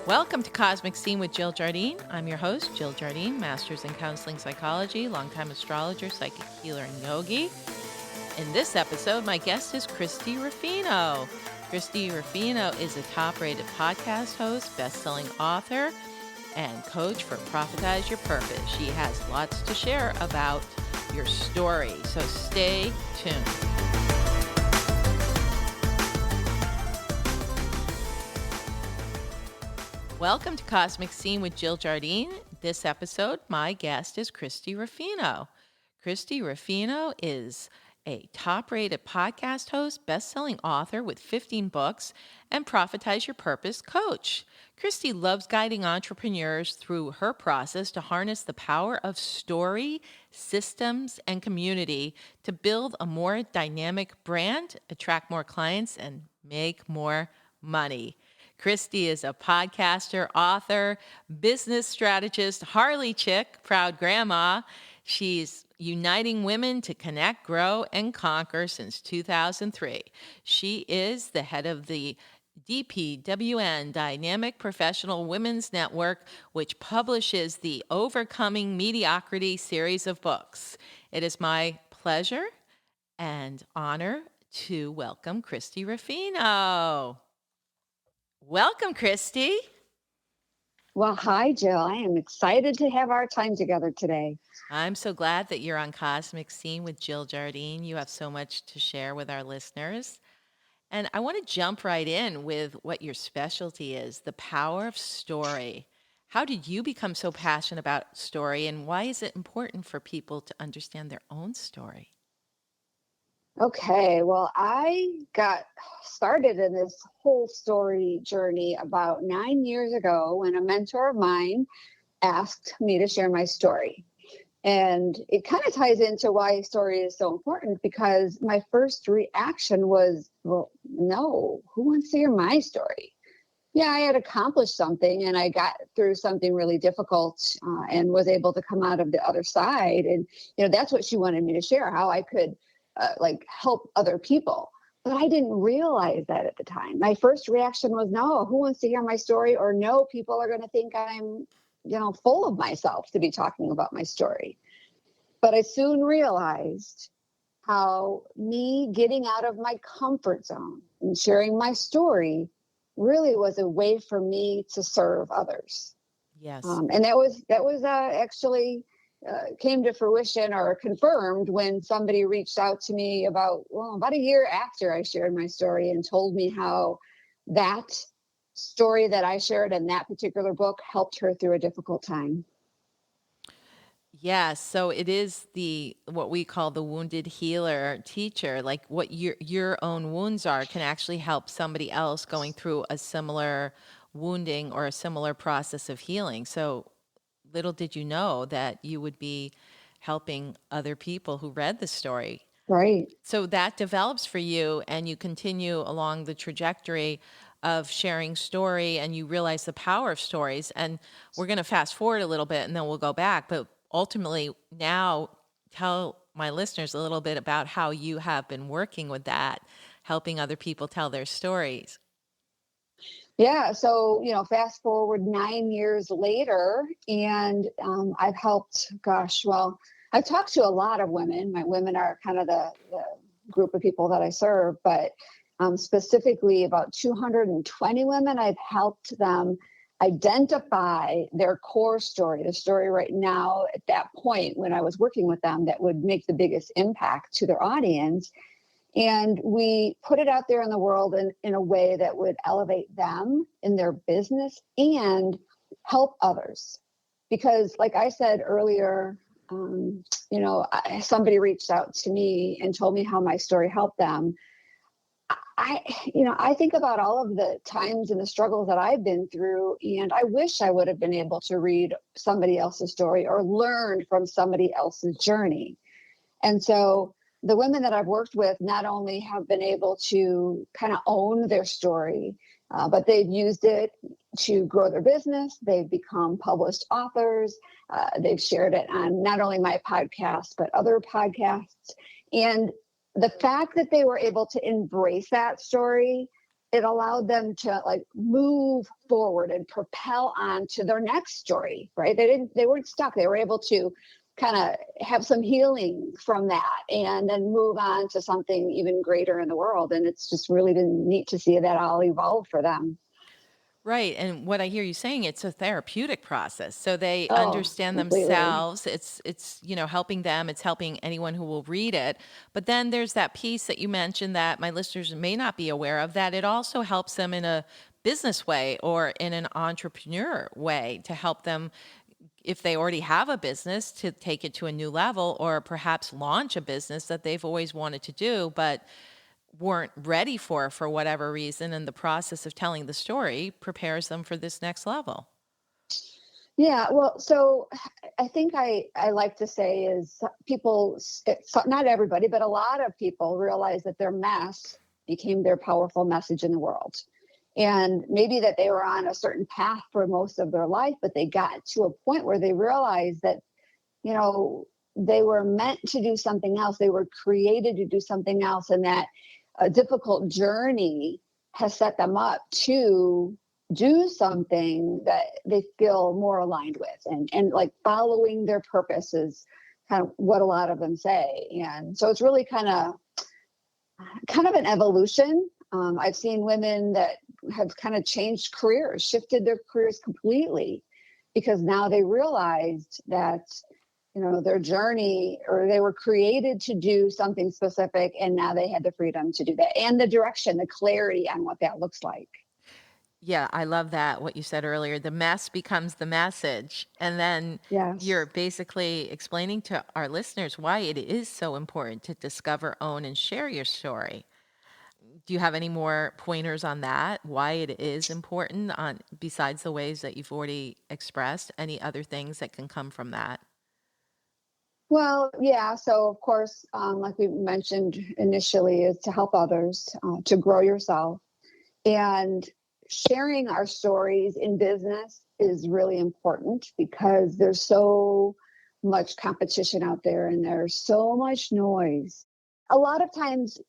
Welcome to Cosmic Scene with Jill Jardine. I'm your host, Jill Jardine, Master's in Counseling Psychology, longtime astrologer, psychic healer, and yogi. In this episode, my guest is Christie Ruffino. Christie Ruffino is a top-rated podcast host, best-selling author, and coach for Profitize Your Purpose. She has lots to share about your story, so stay tuned. Welcome to Cosmic Scene with Jill Jardine. This episode, my guest is Christie Ruffino. Christie Ruffino is a top-rated podcast host, best-selling author with 15 books, and Profitize Your Purpose coach. Christie loves guiding entrepreneurs through her process to harness the power of story, systems, and community to build a more dynamic brand, attract more clients, and make more money. Christie is a podcaster, author, business strategist, Harley chick, proud grandma. She's uniting women to connect, grow, and conquer since 2003. She is the head of the DPWN, Dynamic Professional Women's Network, which publishes the Overcoming Mediocrity series of books. It is my pleasure and honor to welcome Christie Ruffino. Welcome, Christie. Well, hi, Jill. I am excited to have our time together today. I'm so glad that you're on Cosmic Scene with Jill Jardine. You have so much to share with our listeners. And I want to jump right in with what your specialty is, the power of story. How did you become so passionate about story, and why is it important for people to understand their own story? Okay, well, I got started in this whole story journey about 9 years ago when a mentor of mine asked me to share my story. And it kind of ties into why story is so important, because my first reaction was, well, no, who wants to hear my story? Yeah, I had accomplished something and I got through something really difficult and was able to come out of the other side. And, that's what she wanted me to share, how I could help other people. But I didn't realize that at the time. My first reaction was, no, who wants to hear my story? Or no, people are going to think I'm, full of myself to be talking about my story. But I soon realized how me getting out of my comfort zone and sharing my story really was a way for me to serve others. Yes. And that was actually came to fruition or confirmed when somebody reached out to me about a year after I shared my story and told me how that story that I shared in that particular book helped her through a difficult time. Yes, so it is what we call the wounded healer teacher, like what your own wounds are can actually help somebody else going through a similar wounding or a similar process of healing. So little did you know that you would be helping other people who read the story. Right. So that develops for you, and you continue along the trajectory of sharing story, and you realize the power of stories. And we're going to fast forward a little bit and then we'll go back. But ultimately, now tell my listeners a little bit about how you have been working with that, helping other people tell their stories. Yeah. So, fast forward 9 years later, and I've helped, I've talked to a lot of women. My women are kind of the group of people that I serve, but specifically about 220 women, I've helped them identify their core story, the story right now at that point when I was working with them that would make the biggest impact to their audience. And we put it out there in the world in a way that would elevate them in their business and help others. Because like I said earlier, somebody reached out to me and told me how my story helped them. I think about all of the times and the struggles that I've been through, and I wish I would have been able to read somebody else's story or learn from somebody else's journey. And so the women that I've worked with not only have been able to kind of own their story, but they've used it to grow their business. They've become published authors. They've shared it on not only my podcast, but other podcasts. And the fact that they were able to embrace that story it allowed them to like move forward and propel on to their next story, right? They weren't stuck. They were able to kind of have some healing from that and then move on to something even greater in the world. And it's just really been neat to see that all evolve for them. Right. And what I hear you saying, it's a therapeutic process. So they Oh, understand completely. themselves. It's, helping them. It's helping anyone who will read it. But then there's that piece that you mentioned that my listeners may not be aware of, that it also helps them in a business way or in an entrepreneur way to help them, if they already have a business, to take it to a new level, or perhaps launch a business that they've always wanted to do, but weren't ready for whatever reason, and the process of telling the story prepares them for this next level. Yeah, well, so I think I like to say is people, not everybody, but a lot of people realize that their mess became their powerful message in the world. And maybe that they were on a certain path for most of their life, but they got to a point where they realized that, you know, they were meant to do something else. They were created to do something else. And that a difficult journey has set them up to do something that they feel more aligned with, and like following their purpose is kind of what a lot of them say. And so it's really kind of an evolution. I've seen women that have kind of changed careers, shifted their careers completely, because now they realized that, you know, their journey, or they were created to do something specific, and now they had the freedom to do that, and the direction, the clarity on what that looks like. Yeah, I love that, what you said earlier. The mess becomes the message. And then you're Yes. basically explaining to our listeners why it is so important to discover, own, and share your story. Do you have any more pointers on that? Why it is important, on besides the ways that you've already expressed, any other things that can come from that? Well, yeah. So, of course, like we mentioned initially, is to help others, to grow yourself. And sharing our stories in business is really important because there's so much competition out there and there's so much noise. A lot of times,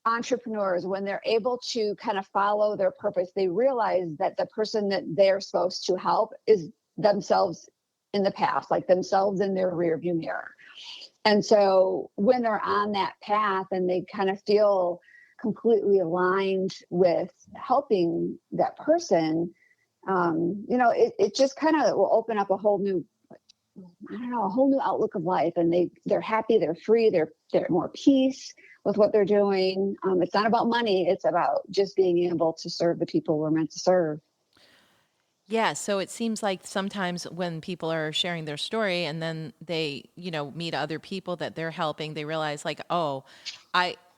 entrepreneurs, when they're able to kind of follow their purpose, they realize that the person that they're supposed to help is themselves in the past, like themselves in their rearview mirror. And so when they're on that path and they kind of feel completely aligned with helping that person, it just kind of will open up a whole new, I don't know, a whole new outlook of life. And they're happy, they're free, they're more peace with what they're doing. It's not about money. It's about just being able to serve the people we're meant to serve. Yeah, so it seems like sometimes when people are sharing their story and then they, meet other people that they're helping, they realize like, oh,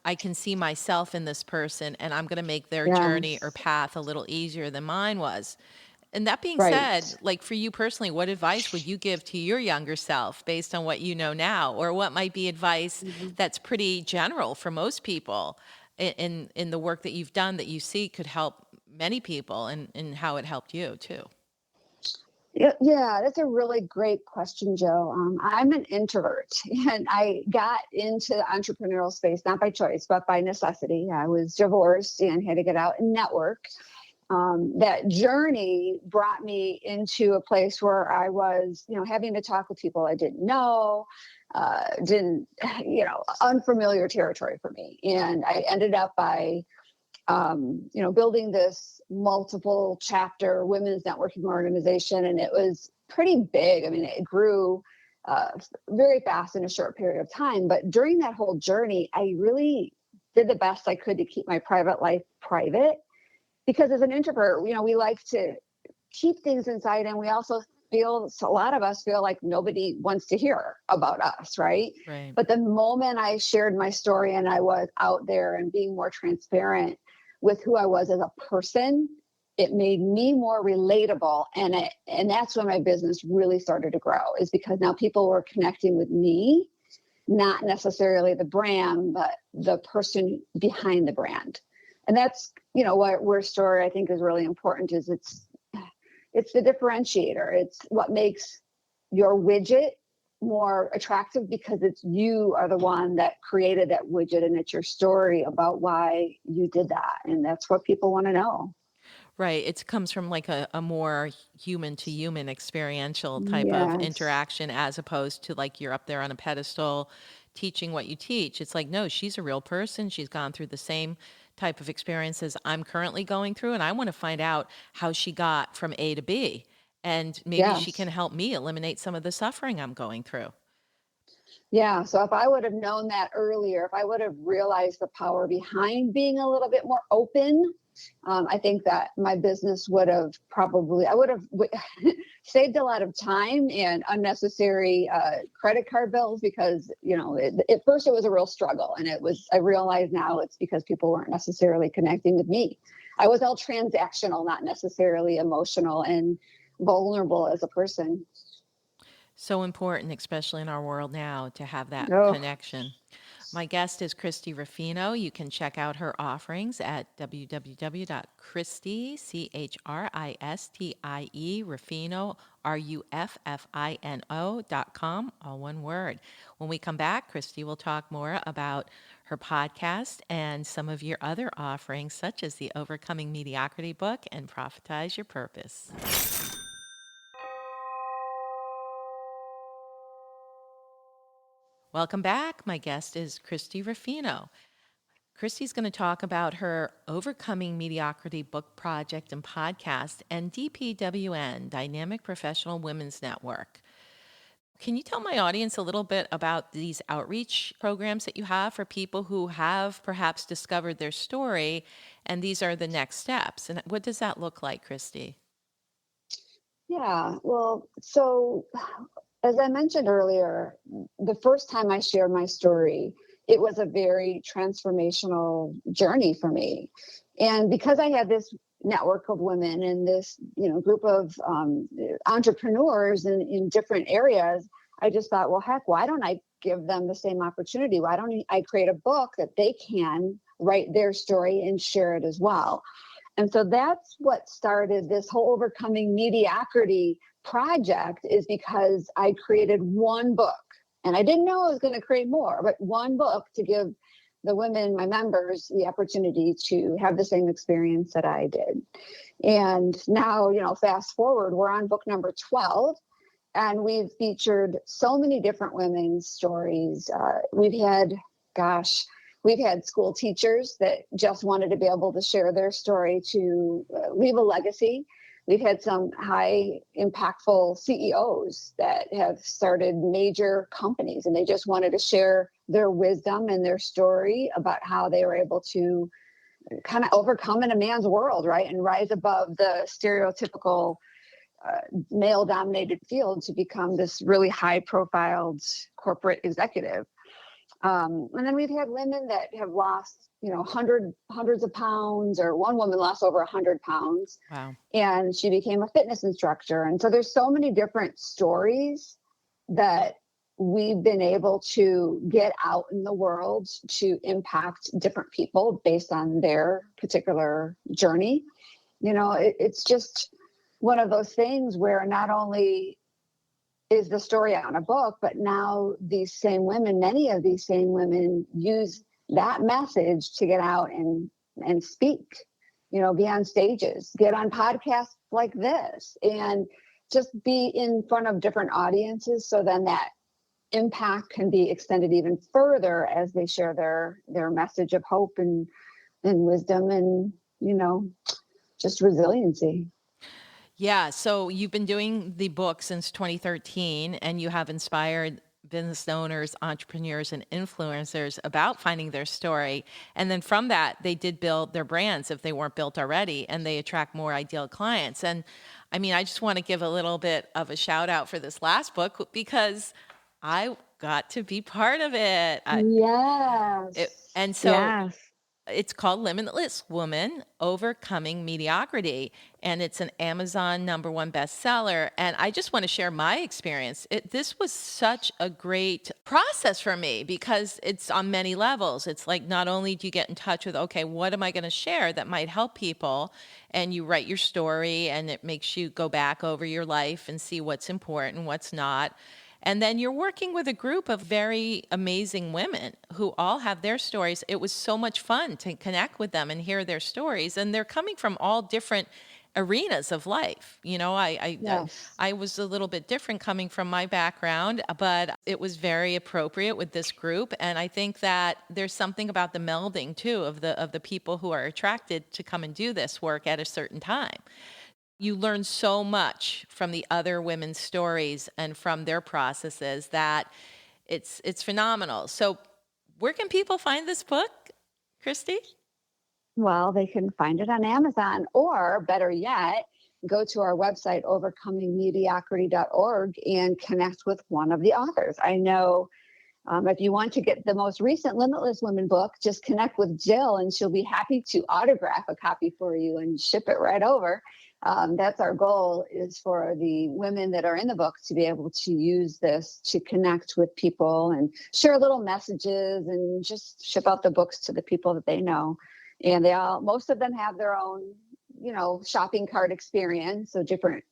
I can see myself in this person, and I'm going to make their journey or Yes. path a little easier than mine was. And that being said, Right. like for you personally, what advice would you give to your younger self based on what you know now? Or what might be advice Mhm. that's pretty general for most people in the work that you've done that you see could help many people, and how it helped you too? Yeah, that's a really great question, Joe. I'm an introvert, and I got into the entrepreneurial space not by choice, but by necessity. I was divorced and had to get out and network. That journey brought me into a place where I was, having to talk with people I didn't know, didn't, unfamiliar territory for me. And I ended up by building this multiple chapter women's networking organization. And it was pretty big. I mean, it grew very fast in a short period of time. But during that whole journey, I really did the best I could to keep my private life private. Because as an introvert, we like to keep things inside. And we also a lot of us feel like nobody wants to hear about us, right? Right. But the moment I shared my story and I was out there and being more transparent with who I was as a person, it made me more relatable. And that's when my business really started to grow, is because now people were connecting with me, not necessarily the brand, but the person behind the brand. And that's, where story I think is really important, is it's the differentiator. It's what makes your widget more attractive because you are the one that created that widget, and it's your story about why you did that. And that's what people want to know. Right. It comes from like a more human to human experiential type of Yes. interaction as opposed to like you're up there on a pedestal teaching what you teach. It's like, no, she's a real person. She's gone through the same type of experiences I'm currently going through. And I want to find out how she got from A to B. And maybe she can Yes. help me eliminate some of the suffering I'm going through. Yeah. So if I would have known that earlier, if I would have realized the power behind being a little bit more open, I think that my business I would have saved a lot of time and unnecessary credit card bills because, at first it was a real struggle. And I realize now it's because people weren't necessarily connecting with me. I was all transactional, not necessarily emotional and vulnerable as a person. So important, especially in our world now, to have that Oh, connection. My guest is Christie Ruffino. You can check out her offerings at www.christie, Christie, Ruffino, Ruffino.com, all one word. When we come back, Christie will talk more about her podcast and some of your other offerings, such as the Overcoming Mediocrity book and Profitize Your Purpose. Welcome back. My guest is Christie Ruffino. Christie's going to talk about her Overcoming Mediocrity book project and podcast and DPWN, Dynamic Professional Women's Network. Can you tell my audience a little bit about these outreach programs that you have for people who have perhaps discovered their story and these are the next steps? And what does that look like, Christie? yeah. Well, so as I mentioned earlier, the first time I shared my story, it was a very transformational journey for me. And because I had this network of women and this, group of entrepreneurs in different areas, I just thought, well, heck, why don't I give them the same opportunity? Why don't I create a book that they can write their story and share it as well? And so that's what started this whole Overcoming Mediocrity project, is because I created one book, and I didn't know I was going to create more, but one book to give the women, my members, the opportunity to have the same experience that I did. And now, fast forward, we're on book number 12, and we've featured so many different women's stories. We've had school teachers that just wanted to be able to share their story to leave a legacy. We've had some high impactful CEOs that have started major companies, and they just wanted to share their wisdom and their story about how they were able to kind of overcome in a man's world, right? And rise above the stereotypical male dominated field to become this really high profiled corporate executive. And then we've had women that have lost, hundreds of pounds, or one woman lost over 100 pounds. Wow. And she became a fitness instructor. And so there's so many different stories that we've been able to get out in the world to impact different people based on their particular journey. It's just one of those things where not only is the story out in a book, but now many of these same women use that message to get out and speak, be on stages, get on podcasts like this, and just be in front of different audiences. So then that impact can be extended even further as they share their message of hope and wisdom and, just resiliency. Yeah, so you've been doing the book since 2013, and you have inspired business owners, entrepreneurs, and influencers about finding their story. And then from that, they did build their brands if they weren't built already, and they attract more ideal clients. And I mean, I just want to give a little bit of a shout out for this last book because I got to be part of it. Yes. And so Yes. it's called Limitless Woman, Overcoming Mediocrity, and it's an Amazon #1 bestseller. And I just want to share my experience. This was such a great process for me because it's on many levels. It's like not only do you get in touch with, okay, what am I going to share that might help people? And you write your story and it makes you go back over your life and see what's important and what's not. And then you're working with a group of very amazing women who all have their stories. It was so much fun to connect with them and hear their stories. And they're coming from all different arenas of life. You know, Yes. I was a little bit different coming from my background, but it was very appropriate with this group. And I think that there's something about the melding too of the people who are attracted to come and do this work at a certain time. You learn so much from the other women's stories and from their processes that it's phenomenal. So where can people find this book, Christy? Well, they can find it on Amazon, or better yet, go to our website, overcomingmediocrity.org, and connect with one of the authors. I know if you want to get the most recent Limitless Women book, just connect with Jill and she'll be happy to autograph a copy for you and ship it right over. That's our goal, is for the women that are in the book to be able to use this to connect with people and share little messages and just ship out the books to the people that they know. And most of them have their own, shopping cart experience. So different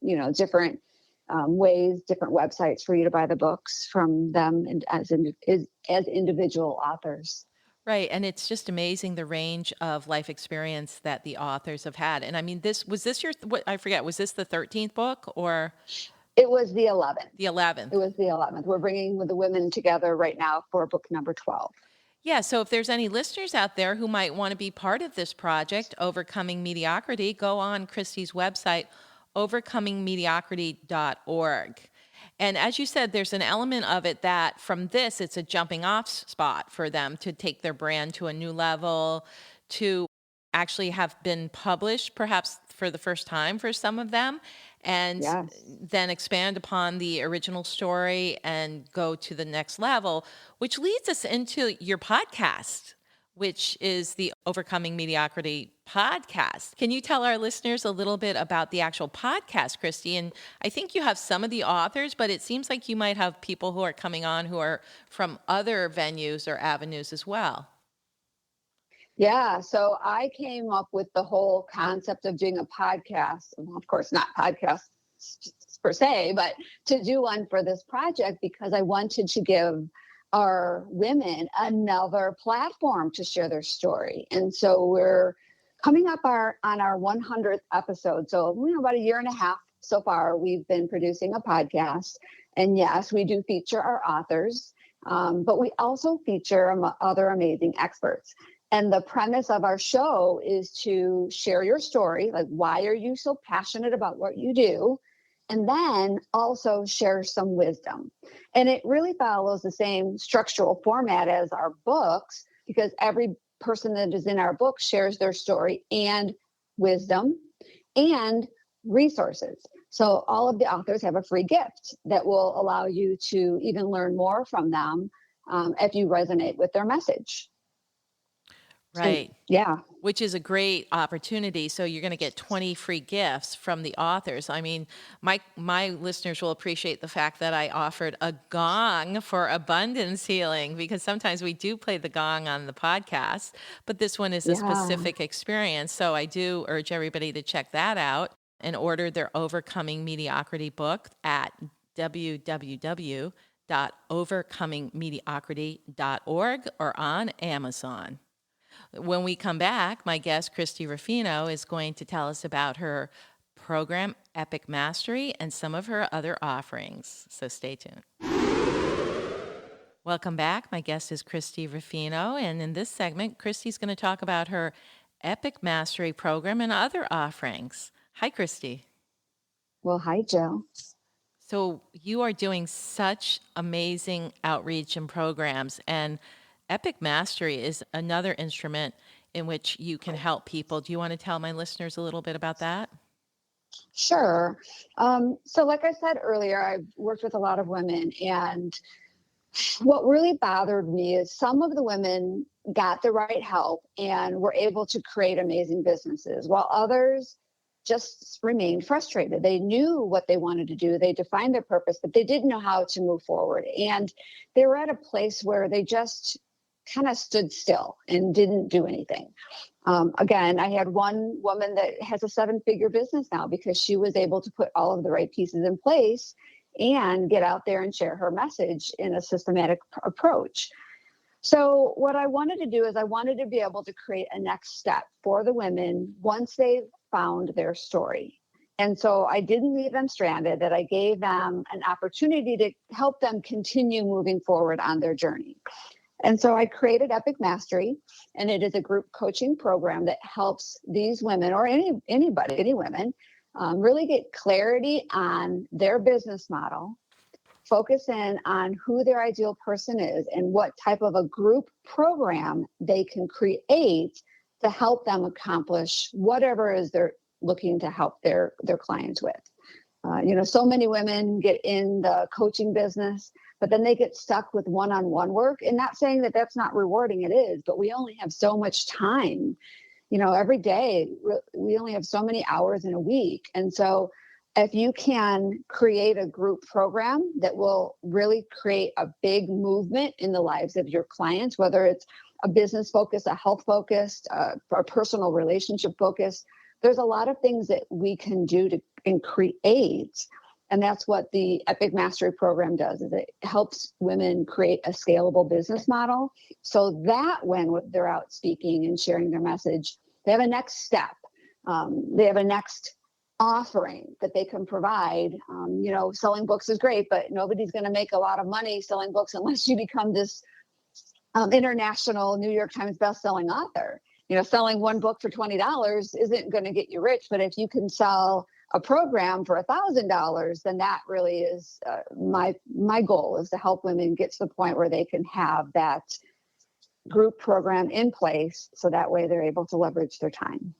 ways, different websites for you to buy the books from them, and as individual authors. Right. And it's just amazing the range of life experience that the authors have had. And I mean, I forget, was this the 13th book or It was the 11th. the 11th? It was the 11th. We're bringing the women together right now for book number 12. Yeah. So if there's any listeners out there who might want to be part of this project, Overcoming Mediocrity, go on Christie's website, overcomingmediocrity.org. And as you said, there's an element of it that from this, it's a jumping off spot for them to take their brand to a new level, to actually have been published perhaps for the first time for some of them, and Yes. then expand upon the original story and go to the next level, which leads us into your podcast, which is the Overcoming Mediocrity podcast. Can you tell our listeners a little bit about the actual podcast, Christy? And I think you have some of the authors, but it seems like you might have people who are coming on who are from other venues or avenues as well. Yeah, so I came up with the whole concept of doing a podcast. Well, of course, not podcasts per se, but to do one for this project because I wanted to give our women another platform to share their story. And so we're coming up on our 100th episode. So about a year and a half so far, we've been producing a podcast. And yes, we do feature our authors, but we also feature other amazing experts. And the premise of our show is to share your story, like why are you so passionate about what you do? And then also share some wisdom. And it really follows the same structural format as our books, because every person that is in our book shares their story and wisdom and resources. So all of the authors have a free gift that will allow you to even learn more from them if you resonate with their message. Right. And, yeah. Which is a great opportunity. So you're going to get 20 free gifts from the authors. I mean, my listeners will appreciate the fact that I offered a gong for abundance healing, because sometimes we do play the gong on the podcast, but this one is a specific experience. So I do urge everybody to check that out and order their Overcoming Mediocrity book at www.overcomingmediocrity.org or on Amazon. When we come back, my guest, Christie Ruffino, is going to tell us about her program, Epic Mastery, and some of her other offerings. So stay tuned. Welcome back. My guest is Christie Ruffino, and in this segment, Christie's going to talk about her Epic Mastery program and other offerings. Hi, Christie. Well, hi, Jill. So you are doing such amazing outreach and programs, and Epic Mastery is another instrument in which you can help people. Do you want to tell my listeners a little bit about that? Sure. So like I said earlier, I've worked with a lot of women, and what really bothered me is some of the women got the right help and were able to create amazing businesses, while others just remained frustrated. They knew what they wanted to do. They defined their purpose, but they didn't know how to move forward. And they were at a place where they just kind of stood still and didn't do anything. Again, I had one woman that has a 7-figure business now because she was able to put all of the right pieces in place and get out there and share her message in a systematic approach. So what I wanted to do is I wanted to be able to create a next step for the women once they've found their story. And so I didn't leave them stranded, that I gave them an opportunity to help them continue moving forward on their journey. And so I created Epic Mastery, and it is a group coaching program that helps these women, or anybody, any women, really get clarity on their business model, focus in on who their ideal person is and what type of a group program they can create to help them accomplish whatever is they're looking to help their clients with. So many women get in the coaching business, but then they get stuck with one-on-one work. And not saying that that's not rewarding, it is, but we only have so much time. Every day, we only have so many hours in a week. And so if you can create a group program that will really create a big movement in the lives of your clients, whether it's a business focus, a health focused, a personal relationship focus, there's a lot of things that we can do and create. And that's what the Epic Mastery program does, is it helps women create a scalable business model so that when they're out speaking and sharing their message, they have a next step. They have a next offering that they can provide. Selling books is great, but nobody's going to make a lot of money selling books unless you become this international New York Times bestselling author. Selling one book for $20 isn't going to get you rich, but if you can sell a program for $1,000, then that really is my goal, is to help women get to the point where they can have that group program in place, so that way they're able to leverage their time.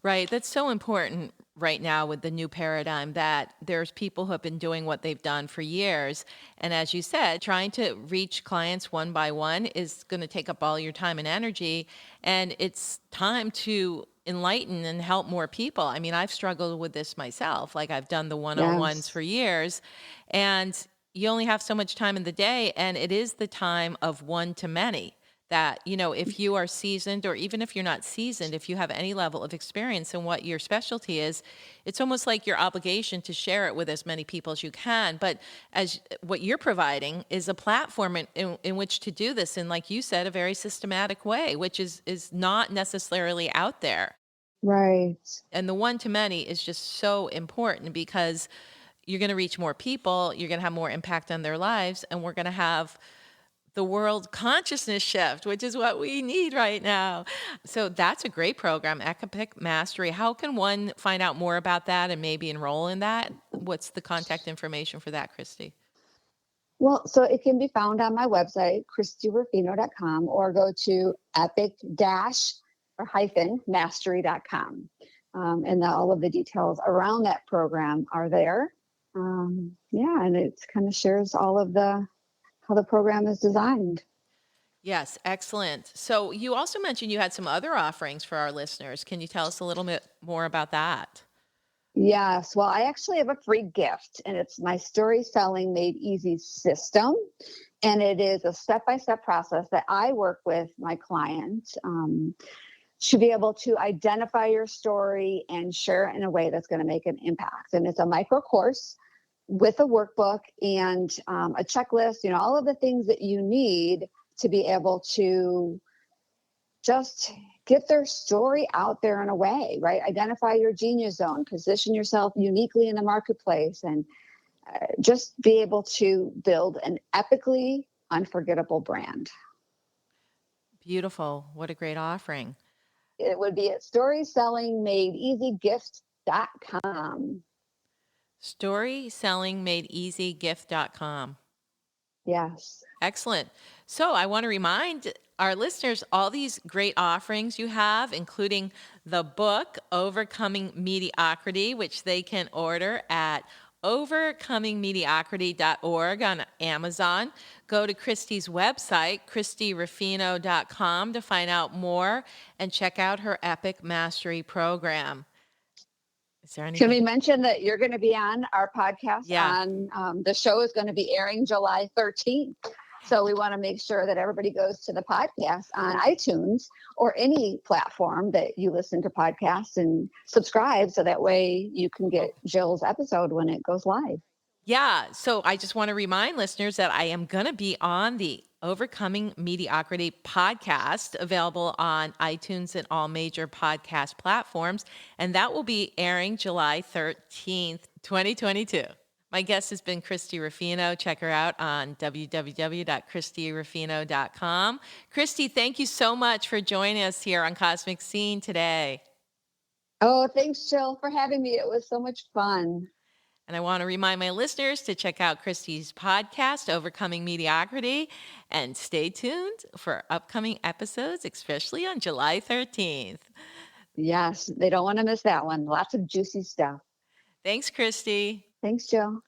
Right. That's so important right now with the new paradigm, that there's people who have been doing what they've done for years. And as you said, trying to reach clients one by one is going to take up all your time and energy. And it's time to enlighten and help more people. I mean, I've struggled with this myself. Like, I've done the one-on-ones for years, and you only have so much time in the day. And it is the time of one to many. That, if you are seasoned, or even if you're not seasoned, if you have any level of experience in what your specialty is, it's almost like your obligation to share it with as many people as you can. But as what you're providing is a platform in which to do this in, like you said, a very systematic way, which is not necessarily out there. Right. And the one to many is just so important, because you're going to reach more people, you're going to have more impact on their lives, and we're going to have the world consciousness shift, which is what we need right now. So that's a great program, Epic Mastery. How can one find out more about that and maybe enroll in that? What's the contact information for that, Christie? Well, so it can be found on my website, ChristieRuffino.com, or go to epic-mastery.com. And all of the details around that program are there. And it kind of shares all of how the program is designed. Yes, excellent. So you also mentioned you had some other offerings for our listeners. Can you tell us a little bit more about that? Yes. Well, I actually have a free gift, and it's my Story Selling Made Easy system. And it is a step-by-step process that I work with my clients to be able to identify your story and share it in a way that's going to make an impact. And it's a micro course with a workbook and a checklist, all of the things that you need to be able to just get their story out there in a way, right? Identify your genius zone, position yourself uniquely in the marketplace, and just be able to build an epically unforgettable brand. Beautiful. What a great offering. It would be at storysellingmadeeasygift.com. Storysellingmadeeasygift.com. Yes. Excellent. So I want to remind our listeners all these great offerings you have, including the book, Overcoming Mediocrity, which they can order at overcomingmediocrity.org on Amazon. Go to Christie's website, ChristieRuffino.com, to find out more and check out her Epic Mastery program. Is there anything? Can we mention that you're going to be on our podcast? Yeah. The show is going to be airing July 13th. So we want to make sure that everybody goes to the podcast on iTunes or any platform that you listen to podcasts and subscribe, so that way you can get Jill's episode when it goes live. Yeah. So I just want to remind listeners that I am going to be on the Overcoming Mediocrity podcast, available on iTunes and all major podcast platforms. And that will be airing July 13th, 2022. My guest has been Christie Ruffino. Check her out on www.christieruffino.com. Christie, thank you so much for joining us here on Cosmic Scene today. Oh, thanks, Jill, for having me. It was so much fun. And I want to remind my listeners to check out Christie's podcast, Overcoming Mediocrity, and stay tuned for upcoming episodes, especially on July 13th. Yes, they don't want to miss that one. Lots of juicy stuff. Thanks, Christie. Thanks, Jill.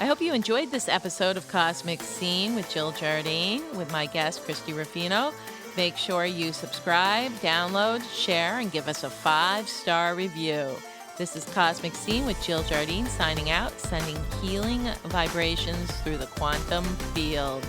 I hope you enjoyed this episode of Cosmic Scene with Jill Jardine with my guest, Christie Ruffino. Make sure you subscribe, download, share, and give us a 5-star review. This is Cosmic Scene with Jill Jardine signing out, sending healing vibrations through the quantum field.